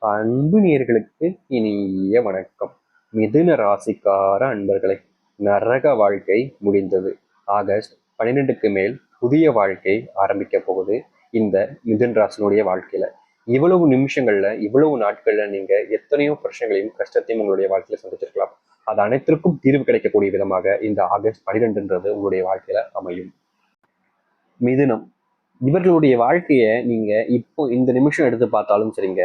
அன்பு நேயர்களுக்கு இனிய வணக்கம். மிதுன ராசிக்கார அன்பர்களே, நரக வாழ்க்கை முடிந்தது. ஆகஸ்ட் 12க்கு மேல் புதிய வாழ்க்கை ஆரம்பிக்க போகுது இந்த மிதுன ராசினுடைய வாழ்க்கையில. இவ்வளவு நிமிஷங்கள்ல, இவ்வளவு நாட்கள்ல நீங்க எத்தனையோ பிரச்சனைகளையும் கஷ்டத்தையும் உங்களுடைய வாழ்க்கையில சந்திச்சிருக்கலாம். அது அனைத்திற்கும் தீர்வு கிடைக்கக்கூடிய விதமாக இந்த ஆகஸ்ட் 12ன்றது உங்களுடைய வாழ்க்கையில அமையும். மிதுனம், இவர்களுடைய வாழ்க்கைய நீங்க இப்போ இந்த நிமிஷம் எடுத்து பார்த்தாலும் சரிங்க,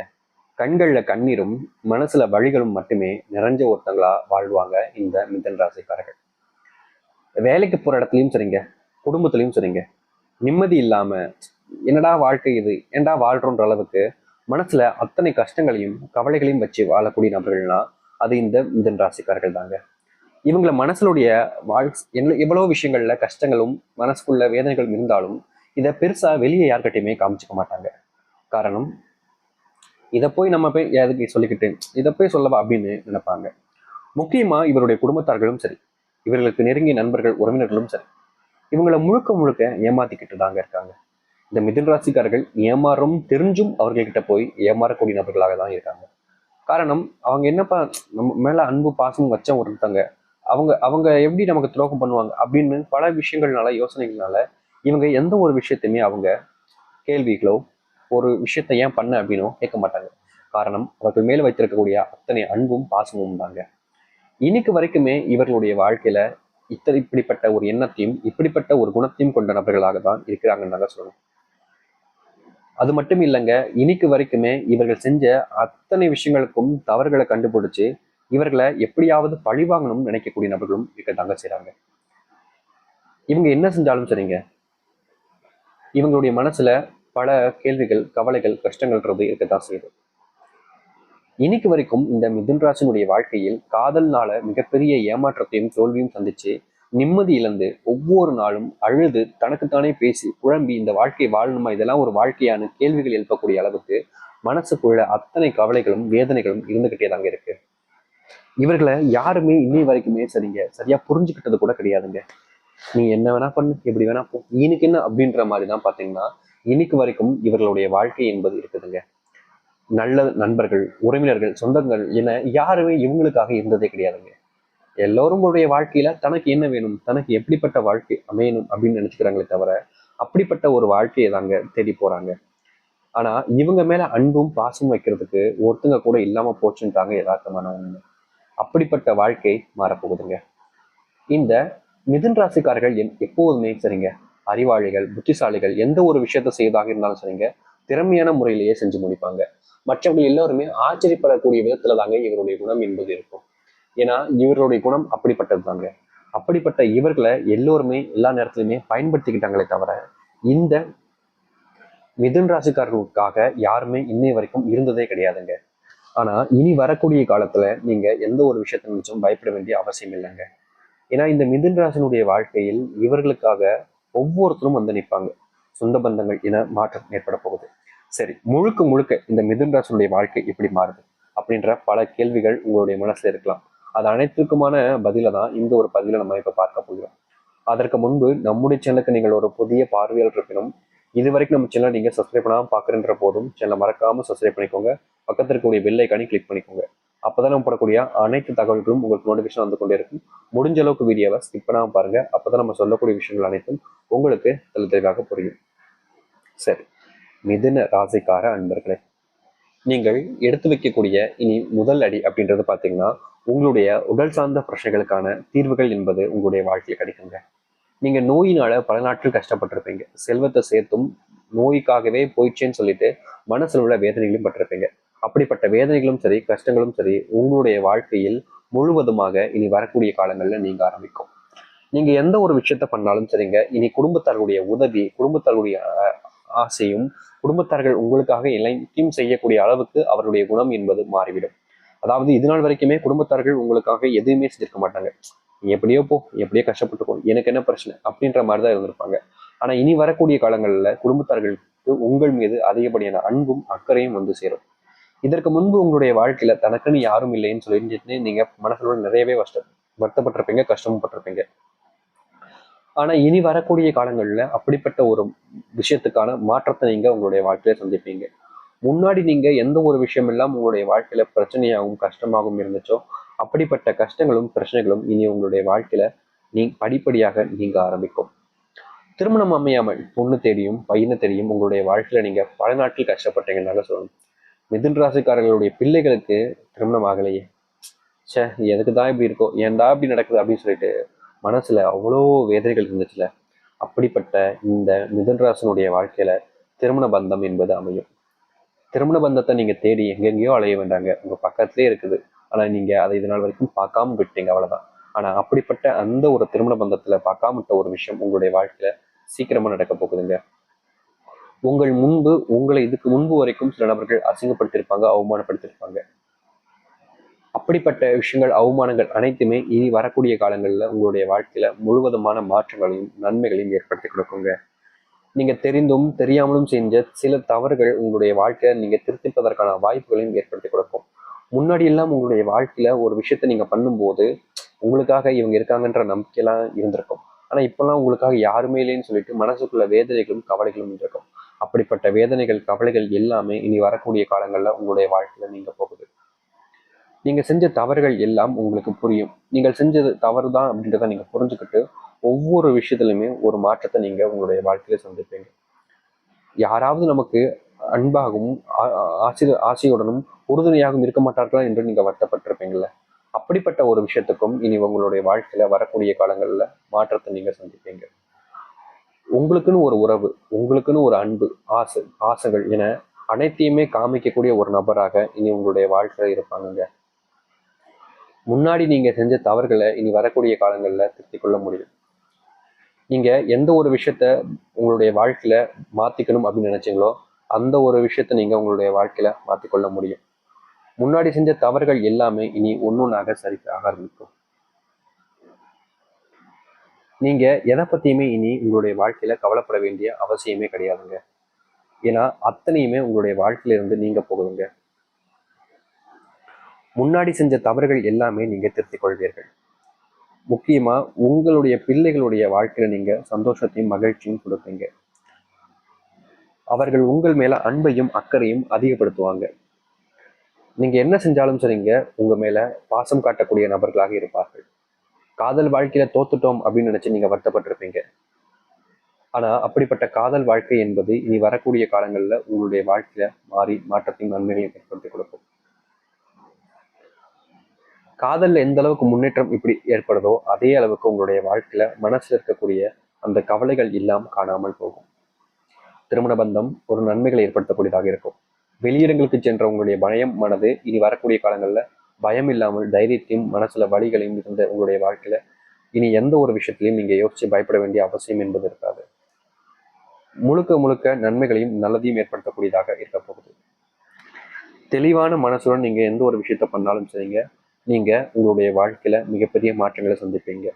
கண்கள்ல கண்ணீரும் மனசுல வழிகளும் மட்டுமே நிறைஞ்ச ஒருத்தங்களா வாழ்வாங்க இந்த மிதன் ராசிக்காரர்கள். வேலைக்கு போற இடத்துலயும் சரிங்க, குடும்பத்திலையும் சரிங்க, நிம்மதி இல்லாம என்னடா வாழ்க்கை இது, ஏண்டா வாழ்றோன்ற அளவுக்கு மனசுல அத்தனை கஷ்டங்களையும் கவலைகளையும் வச்சு வாழக்கூடிய நபர்கள்னா அது இந்த மிதன் ராசிக்காரர்கள் தாங்க. இவங்களை மனசுடைய எவ்வளவு விஷயங்கள்ல கஷ்டங்களும் மனசுக்குள்ள வேதனைகளும் இருந்தாலும் இதை பெருசா வெளியே யார்கிட்டையுமே காமிச்சுக்க மாட்டாங்க. காரணம், இதை போய் நம்ம போய் எதுக்கு சொல்லிக்கிட்டு இதை போய் சொல்லவா அப்படின்னு நினைப்பாங்க. முக்கியமா இவருடைய குடும்பத்தார்களும் சரி, இவர்களுக்கு நெருங்கிய நண்பர்கள் உறவினர்களும் சரி, இவங்களை முழுக்க முழுக்க ஏமாத்திக்கிட்டு தாங்க இருக்காங்க. இந்த மிதுன ராசிக்காரர்கள் ஏமாறும் தெரிஞ்சும் அவர்கள்கிட்ட போய் ஏமாறக்கூடிய நபர்களாக தான் இருக்காங்க. காரணம், அவங்க என்னப்பா நம்ம மேல அன்பு பாசமும் வச்ச ஒருத்தங்க, அவங்க அவங்க எப்படி நமக்கு துரோகம் பண்ணுவாங்க அப்படின்னு பல விஷயங்கள்னால யோசனைகள்னால இவங்க எந்த ஒரு விஷயத்தையுமே அவங்க கேள்விகளோ ஒரு விஷயத்த ஏன் பண்ண அப்படின்னும் கேட்க மாட்டாங்க. காரணம், அவர்கள் மேல வைத்திருக்கக்கூடிய அத்தனை அன்பும் பாசமும் தாங்க. இன்னைக்கு வரைக்குமே இவர்களுடைய வாழ்க்கையில இப்படிப்பட்ட ஒரு எண்ணத்தையும் இப்படிப்பட்ட ஒரு குணத்தையும் கொண்ட நபர்களாக தான் இருக்கிறாங்கன்னு நாங்க சொல்லணும். அது மட்டும் இல்லைங்க, இன்னைக்கு வரைக்குமே இவர்கள் செஞ்ச அத்தனை விஷயங்களுக்கும் தவறுகளை கண்டுபிடிச்சு இவர்களை எப்படியாவது பழிவாங்கணும்னு நினைக்கக்கூடிய நபர்களும் இருக்கத்தாங்க செய்றாங்க. இவங்க என்ன செஞ்சாலும் சரிங்க, இவங்களுடைய மனசுல பல கேள்விகள், கவலைகள், கஷ்டங்கள்ன்றது இருக்கத்தான் செய்யுது. இன்னைக்கு வரைக்கும் இந்த மிதுன் ராசினுடைய வாழ்க்கையில் காதல்னால மிகப்பெரிய ஏமாற்றத்தையும் தோல்வியும் சந்திச்சு நிம்மதி இழந்து ஒவ்வொரு நாளும் அழுது தனக்குத்தானே பேசி குழம்பி இந்த வாழ்க்கை வாழணுமா, இதெல்லாம் ஒரு வாழ்க்கையான கேள்விகள் எழுப்பக்கூடிய அளவுக்கு மனசுக்குள்ள அத்தனை கவலைகளும் வேதனைகளும் இருந்துகிட்டே தாங்க இருக்கு. இவர்களை யாருமே இன்னை வரைக்குமே சரியா புரிஞ்சுக்கிட்டது கூட கிடையாதுங்க. நீ என்ன வேணா பண்ணு, எப்படி வேணா போ, இன்னைக்கு என்ன அப்படின்ற மாதிரிதான் பாத்தீங்கன்னா இன்னைக்கு வரைக்கும் இவர்களுடைய வாழ்க்கை என்பது இருக்குதுங்க. நல்ல நண்பர்கள், உறவினர்கள், சொந்தங்கள் என யாருமே இவங்களுக்காக இருந்ததே கிடையாதுங்க. எல்லோரும் உடைய வாழ்க்கையில தனக்கு என்ன வேணும், தனக்கு எப்படிப்பட்ட வாழ்க்கை அமையணும் அப்படின்னு நினைச்சுக்கிறாங்களே தவிர அப்படிப்பட்ட ஒரு வாழ்க்கையை தாங்க தேடி போறாங்க. ஆனா இவங்க மேல அன்பும் பாசமும் வைக்கிறதுக்கு ஒருத்தங்க கூட இல்லாம போச்சுன்ட்டாங்க யதார்த்தமான உண்மை. அப்படிப்பட்ட வாழ்க்கை மாறப்போகுதுங்க. இந்த மிதுன் ராசிக்காரர்கள் எப்போதுமே சரிங்க, அறிவாளிகள், புத்திசாலிகள், எந்த ஒரு விஷயத்த செய்வதாக இருந்தாலும் சரிங்க, திறமையான முறையிலேயே செஞ்சு முடிப்பாங்க. மற்றவர்கள் எல்லோருமே ஆச்சரியப்படக்கூடிய விதத்துல தாங்க இவருடைய குணம் என்பது இருக்கும். ஏன்னா இவருடைய குணம் அப்படிப்பட்டது தாங்க. அப்படிப்பட்ட இவர்களை எல்லோருமே எல்லா நேரத்திலுமே பயன்படுத்திக்கிட்டாங்களே தவிர இந்த மிதுன் ராசிக்காரர்களுக்காக யாருமே இன்னை வரைக்கும் இருந்ததே கிடையாதுங்க. ஆனா இனி வரக்கூடிய காலத்துல நீங்க எந்த ஒரு விஷயத்த நினைச்சும் பயப்பட வேண்டிய அவசியம் இல்லைங்க. ஏன்னா இந்த மிதுன் ராசினுடைய வாழ்க்கையில் இவர்களுக்காக ஒவ்வொருத்தரும் வந்து நிற்பாங்க. சொந்த பந்தங்கள் என மாற்றம் ஏற்பட போகுது. சரி, முழுக்க முழுக்க இந்த மிதுன் ராசினுடைய வாழ்க்கை எப்படி மாறுது அப்படின்ற பல கேள்விகள் உங்களுடைய மனசுல இருக்கலாம். அது அனைத்துக்குமான பதில தான் இந்த ஒரு பதில நம்ம இப்ப பார்க்க போகிறோம். அதற்கு முன்பு நம்முடைய சேனலுக்கு நீங்கள் ஒரு புதிய பார்வையாளர் இருப்பினும் இது வரைக்கும் நம்ம சேனல் நீங்க சப்ஸ்கிரைப் பண்ணாம பாக்குறன்ற போதும் சேனலை மறக்காம சப்ஸ்கிரைப் பண்ணிக்கோங்க. பக்கத்தில் இருக்கக்கூடிய பெல் ஐக்கானை கிளிக் பண்ணிக்கோங்க. அப்பதான் நம்ம போடக்கூடிய அனைத்து தகவல்களும் உங்களுக்கு நோட்டிபிகேஷன் வந்து கொண்டே இருக்கும். முடிஞ்ச அளவுக்கு வீடியோவை ஸ்கிப் பண்ணாம பாருங்க. அப்பதான் நம்ம சொல்லக்கூடிய விஷயங்கள் அனைத்தும் உங்களுக்கு தெளிவாக புரியும். சரி, மிதுன ராசிக்கார அன்பர்களே, நீங்கள் எடுத்து வைக்கக்கூடிய இனி முதல் அடி அப்படின்றது பாத்தீங்கன்னா உங்களுடைய உடல் சார்ந்த பிரச்சனைகளுக்கான தீர்வுகள் என்பது உங்களுடைய வாழ்க்கையில் கிடைக்குங்க. நீங்க நோயினால பல நாட்கள் கஷ்டப்பட்டிருப்பீங்க. செல்வத்தை சேர்த்தும் நோய்க்காகவே போயிடுச்சேன்னு சொல்லிட்டு மனசுல உள்ள வேதனைகளையும் பட்டிருப்பீங்க. அப்படிப்பட்ட வேதனைகளும் சரி, கஷ்டங்களும் சரி உங்களுடைய வாழ்க்கையில் முழுவதுமாக இனி வரக்கூடிய காலங்கள்ல நீங்க ஆரம்பிக்கும். நீங்க எந்த ஒரு விஷயத்த பண்ணாலும் சரிங்க, இனி குடும்பத்தார்களுடைய உதவி, குடும்பத்தார்களுடைய ஆசையும், குடும்பத்தார்கள் உங்களுக்காக எல்லாத்தையும் செய்யக்கூடிய அளவுக்கு அவருடைய குணம் என்பது மாறிவிடும். அதாவது இது நாள் வரைக்குமே குடும்பத்தார்கள் உங்களுக்காக எதுவுமே செஞ்சிருக்க மாட்டாங்க. நீ எப்படியோ போ, எப்படியோ கஷ்டப்பட்டுக்கோ, எனக்கு என்ன பிரச்சனை அப்படின்ற மாதிரிதான் இருந்திருப்பாங்க. ஆனா இனி வரக்கூடிய காலங்கள்ல குடும்பத்தார்களுக்கு உங்கள் மீது அதிகப்படியான அன்பும் அக்கறையும் வந்து சேரும். இதற்கு முன்பு உங்களுடைய வாழ்க்கையில தனக்குன்னு யாரும் இல்லைன்னு சொல்லிட்டு நீங்க மனசுல நிறையவே வருத்தப்பட்டிருப்பீங்க, கஷ்டமும் பட்டிருப்பீங்க. ஆனா இனி வரக்கூடிய காலங்கள்ல அப்படிப்பட்ட ஒரு விஷயத்துக்கான மாற்றத்தை நீங்க உங்களுடைய வாழ்க்கையில சந்திப்பீங்க. முன்னாடி நீங்க எந்த ஒரு விஷயம் எல்லாம் உங்களுடைய வாழ்க்கையில பிரச்சனையாகவும் கஷ்டமாகவும் இருந்துச்சோ அப்படிப்பட்ட கஷ்டங்களும் பிரச்சனைகளும் இனி உங்களுடைய வாழ்க்கையில படிப்படியாக நீங்க ஆரம்பிக்கும். திருமணம் அமையாமல் பொண்ணு தேடியும் பையனை தேடியும் உங்களுடைய வாழ்க்கையில நீங்க பல நாட்கள் கஷ்டப்பட்டீங்கன்னால சொல்லணும். மிதுன் ராசிக்காரர்களுடைய பிள்ளைகளுக்கு திருமணம் ஆகலையே, சே எதுக்கு தான் இப்படி இருக்கோ, ஏன்டா இப்படி நடக்குது அப்படின்னு சொல்லிட்டு மனசுல அவ்வளோ வேதனைகள் இருந்துச்சுல. அப்படிப்பட்ட இந்த மிதுன் ராசனுடைய வாழ்க்கையில திருமண பந்தம் என்பது அமையும். திருமண பந்தத்தை நீங்க தேடி எங்கெங்கேயோ அலைய வேண்டாங்க, உங்க பக்கத்திலே இருக்குது. ஆனா நீங்க அதை இது நாள் வரைக்கும் பார்க்காம விட்டீங்க, அவ்வளவுதான். ஆனா அப்படிப்பட்ட அந்த ஒரு திருமண பந்தத்துல பார்க்காம விட்ட ஒரு விஷயம் உங்களுடைய வாழ்க்கையில சீக்கிரமா நடக்க போகுதுங்க. உங்களை இதுக்கு முன்பு வரைக்கும் சில நபர்கள் அசிங்கப்படுத்தியிருப்பாங்க, அவமானப்படுத்தியிருப்பாங்க. அப்படிப்பட்ட விஷயங்கள், அவமானங்கள் அனைத்துமே இனி வரக்கூடிய காலங்களில் உங்களுடைய வாழ்க்கையில முழுவதுமான மாற்றங்களையும் நன்மைகளையும் ஏற்படுத்தி கொடுக்குங்க. நீங்க தெரிந்தும் தெரியாமலும் செஞ்ச சில தவறுகள் உங்களுடைய வாழ்க்கையை நீங்க திருத்திப்பதற்கான வாய்ப்புகளையும் ஏற்படுத்தி கொடுக்கும். முன்னாடி எல்லாம் உங்களுடைய வாழ்க்கையில ஒரு விஷயத்த நீங்க பண்ணும்போது உங்களுக்காக இவங்க இருக்காங்கன்ற நம்பிக்கையெல்லாம் இருந்திருக்கும். ஆனா இப்பெல்லாம் உங்களுக்காக யாருமே இல்லைன்னு சொல்லிட்டு மனசுக்குள்ள வேதனைகளும் கவலைகளும் இருக்கும். அப்படிப்பட்ட வேதனைகள் கவலைகள் எல்லாமே இனி வரக்கூடிய காலங்கள்ல உங்களுடைய வாழ்க்கையில நீங்க போகுது. நீங்க செஞ்ச தவறுகள் எல்லாம் உங்களுக்கு புரியும். நீங்கள் செஞ்சது தவறு தான் அப்படின்றத நீங்க புரிஞ்சுக்கிட்டு ஒவ்வொரு விஷயத்திலுமே ஒரு மாற்றத்தை நீங்க உங்களுடைய வாழ்க்கையில சந்திப்பீங்க. யாராவது நமக்கு அன்பாகவும் ஆசையுடனும் உறுதுணையாகவும் இருக்க மாட்டார்களா என்று நீங்க வருத்தப்பட்டிருப்பீங்கள்ல. அப்படிப்பட்ட ஒரு விஷயத்துக்கும் இனி உங்களுடைய வாழ்க்கையில வரக்கூடிய காலங்கள்ல மாற்றத்தை நீங்க சந்திப்பீங்க. உங்களுக்குன்னு ஒரு உறவு, உங்களுக்குன்னு ஒரு அன்பு, ஆசைகள் என அனைத்தையுமே காமிக்கக்கூடிய ஒரு நபராக இனி உங்களுடைய வாழ்க்கையில இருப்பாங்க. முன்னாடி நீங்க செஞ்ச தவறுகளை இனி வரக்கூடிய காலங்கள்ல திருத்திக் கொள்ள முடியும். நீங்க எந்த ஒரு விஷயத்த உங்களுடைய வாழ்க்கையில மாத்திக்கணும் அப்படின்னு நினைச்சீங்களோ அந்த ஒரு விஷயத்த நீங்க உங்களுடைய வாழ்க்கையில மாத்திக்கொள்ள முடியும். முன்னாடி செஞ்ச தவறுகள் எல்லாமே இனி ஒன்னொன்னாக சரியாக ஆரம்பிக்கும். நீங்க எதை பத்தியுமே இனி உங்களுடைய வாழ்க்கையில கவலைப்பட வேண்டிய அவசியமே கிடையாதுங்க. ஏன்னா அத்தனையுமே உங்களுடைய வாழ்க்கையில இருந்து நீங்க போகுதுங்க. முன்னாடி செஞ்ச தவறுகள் எல்லாமே நீங்க திருத்திக் கொள்வீர்கள். முக்கியமா உங்களுடைய பிள்ளைகளுடைய வாழ்க்கையில நீங்க சந்தோஷத்தையும் மகிழ்ச்சியும் கொடுப்பீங்க. அவர்கள் உங்கள் மேல அன்பையும் அக்கறையும் அதிகப்படுத்துவாங்க. நீங்க என்ன செஞ்சாலும் சரிங்க, உங்க மேல பாசம் காட்டக்கூடிய நபர்களாக இருப்பார்கள். காதல் வாழ்க்கையில தோத்துட்டோம் அப்படின்னு நினைச்சு நீங்க வருத்தப்பட்டிருப்பீங்க. ஆனா அப்படிப்பட்ட காதல் வாழ்க்கை என்பது இனி வரக்கூடிய காலங்கள்ல உங்களுடைய வாழ்க்கையில மாற்றத்தையும் நன்மைகளையும் ஏற்படுத்தி கொடுக்கும். காதல்ல எந்த அளவுக்கு முன்னேற்றம் இப்படி ஏற்படுதோ அதே அளவுக்கு உங்களுடைய வாழ்க்கையில மனசுல இருக்கக்கூடிய அந்த கவலைகள் எல்லாம் காணாமல் போகும். திருமண பந்தம் ஒரு நன்மைகளை ஏற்படுத்தக்கூடியதாக இருக்கும். வெளியிடங்களுக்கு சென்ற உங்களுடைய பயம் மனது இனி வரக்கூடிய காலங்கள்ல பயம் இல்லாமல் தைரியத்தையும் மனசுல வலிகளையும் இருந்த உங்களுடைய வாழ்க்கையில இனி எந்த ஒரு விஷயத்திலையும் நீங்க யோசிச்சு பயப்பட வேண்டிய அவசியம் என்பது இருக்காது. முழுக்க முழுக்க நன்மைகளையும் நல்லதையும் ஏற்படுத்தக்கூடியதாக இருக்க போகுது. தெளிவான மனசுடன் நீங்க எந்த ஒரு விஷயத்த பண்ணாலும் சரிங்க, நீங்க உங்களுடைய வாழ்க்கையில மிகப்பெரிய மாற்றங்களை சந்திப்பீங்க.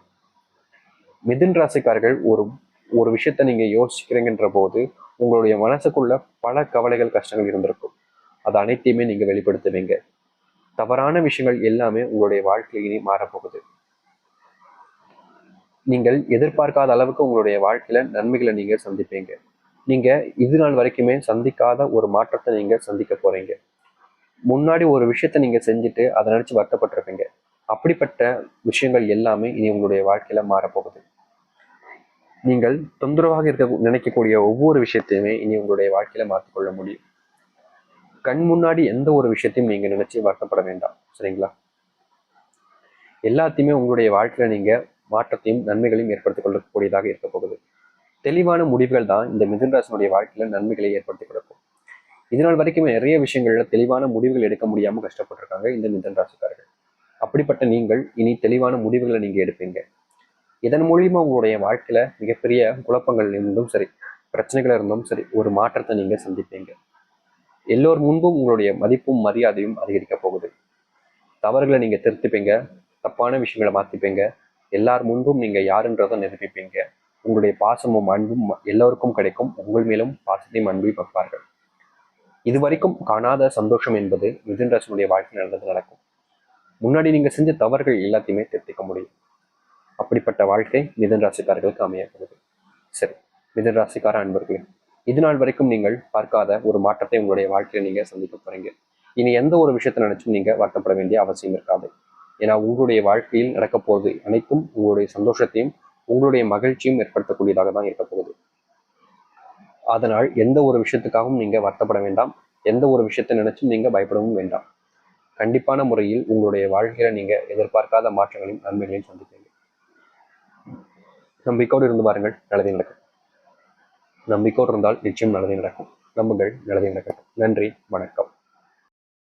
மிதுன் ராசிக்காரர்கள் ஒரு விஷயத்த நீங்க யோசிக்கிறீங்கன்ற போது உங்களுடைய மனசுக்குள்ள பல கவலைகள் கஷ்டங்கள் இருந்திருக்கும். அது அனைத்தையுமே நீங்க வெளிப்படுத்துவீங்க. தவறான விஷயங்கள் எல்லாமே உங்களுடைய வாழ்க்கையிலே மாறப்போகுது. நீங்கள் எதிர்பார்க்காத அளவுக்கு உங்களுடைய வாழ்க்கையில நன்மைகளை நீங்க சந்திப்பீங்க. நீங்க இது நாள் வரைக்குமே சந்திக்காத ஒரு மாற்றத்தை நீங்க சந்திக்க போறீங்க. முன்னாடி ஒரு விஷயத்த நீங்க செஞ்சுட்டு அதை நினைச்சு வருத்தப்பட்டிருப்பீங்க. அப்படிப்பட்ட விஷயங்கள் எல்லாமே இனி உங்களுடைய வாழ்க்கையில மாறப்போகுது. நீங்கள் தொந்தரவாக நினைக்கக்கூடிய ஒவ்வொரு விஷயத்தையுமே இனி உங்களுடைய வாழ்க்கையில மாற்றிக்கொள்ள முடியும். கண் முன்னாடி எந்த ஒரு விஷயத்தையும் நீங்க நினைச்சு வருத்தப்பட வேண்டாம், சரிங்களா? எல்லாத்தையுமே உங்களுடைய வாழ்க்கையில நீங்க மாற்றத்தையும் நன்மைகளையும் ஏற்படுத்திக் கொள்ளக்கூடியதாக இருக்க போகுது. தெளிவான முடிவுகள் தான் இந்த மிதுன் ராசினுடைய வாழ்க்கையில நன்மைகளை ஏற்படுத்தி கொடுக்கும். இதனால் வரைக்கும் நிறைய விஷயங்கள்ல தெளிவான முடிவுகள் எடுக்க முடியாம கஷ்டப்பட்டிருக்காங்க இந்த மிதுன் ராசிக்காரர்கள். அப்படிப்பட்ட நீங்கள் இனி தெளிவான முடிவுகளை நீங்க எடுப்பீங்க. இதன் மூலியமா உங்களுடைய வாழ்க்கையில மிகப்பெரிய குழப்பங்கள் இருந்தும் சரி, பிரச்சனைகள் இருந்தும் சரி, ஒரு மாற்றத்தை நீங்க சந்திப்பீங்க. எல்லோர் முன்பும் உங்களுடைய மதிப்பும் மரியாதையும் அதிகரிக்க போகுது. தவறுகளை நீங்க திருத்திப்பீங்க, தப்பான விஷயங்களை மாத்திப்பீங்க, எல்லார் முன்பும் நீங்க யாருன்றதை நிரூபிப்பீங்க. உங்களுடைய பாசமும் அன்பும் எல்லோருக்கும் கிடைக்கும். உங்கள் மேலும் பாசத்தையும் அன்பையும் வைப்பார்கள். இதுவரைக்கும் காணாத சந்தோஷம் என்பது மிதுன் ராசினுடைய வாழ்க்கை நடக்கும். முன்னாடி நீங்க செஞ்ச தவறுகள் எல்லாத்தையுமே திருத்திக்க முடியும். அப்படிப்பட்ட வாழ்க்கை மிதுன் ராசிக்காரர்களுக்கு அமைய போகுது. சரி, மிதுன் ராசிக்கார அன்பர்களே, இது நாள் வரைக்கும் நீங்கள் பார்க்காத ஒரு மாற்றத்தை உங்களுடைய வாழ்க்கையில நீங்க சந்திக்க போறீங்க. இனி எந்த ஒரு விஷயத்தை நினைச்சும் நீங்க வருத்தப்பட வேண்டிய அவசியம் இருக்காது. ஏன்னா உங்களுடைய வாழ்க்கையில் நடக்க போவது அனைத்தும் உங்களுடைய சந்தோஷத்தையும் உங்களுடைய மகிழ்ச்சியும் ஏற்படுத்தக்கூடியதாக தான் இருக்க போகுது. அதனால் எந்த ஒரு விஷயத்துக்காகவும் நீங்க வருத்தப்பட வேண்டாம். எந்த ஒரு விஷயத்தை நினைச்சும் நீங்க பயப்படவும் வேண்டாம். கண்டிப்பான முறையில் உங்களுடைய வாழ்க்கையில நீங்க எதிர்பார்க்காத மாற்றங்களையும் நன்மைகளையும் சந்திப்பீங்க. நம்பிக்கையோடு இருந்து பாருங்கள், நல்லதே நடக்கும். நம்பிக்கையோடு இருந்தால் நிச்சயம் நல்லதே நடக்கும். நம்புங்கள், நல்லதே நடக்கட்டும். நன்றி, வணக்கம்.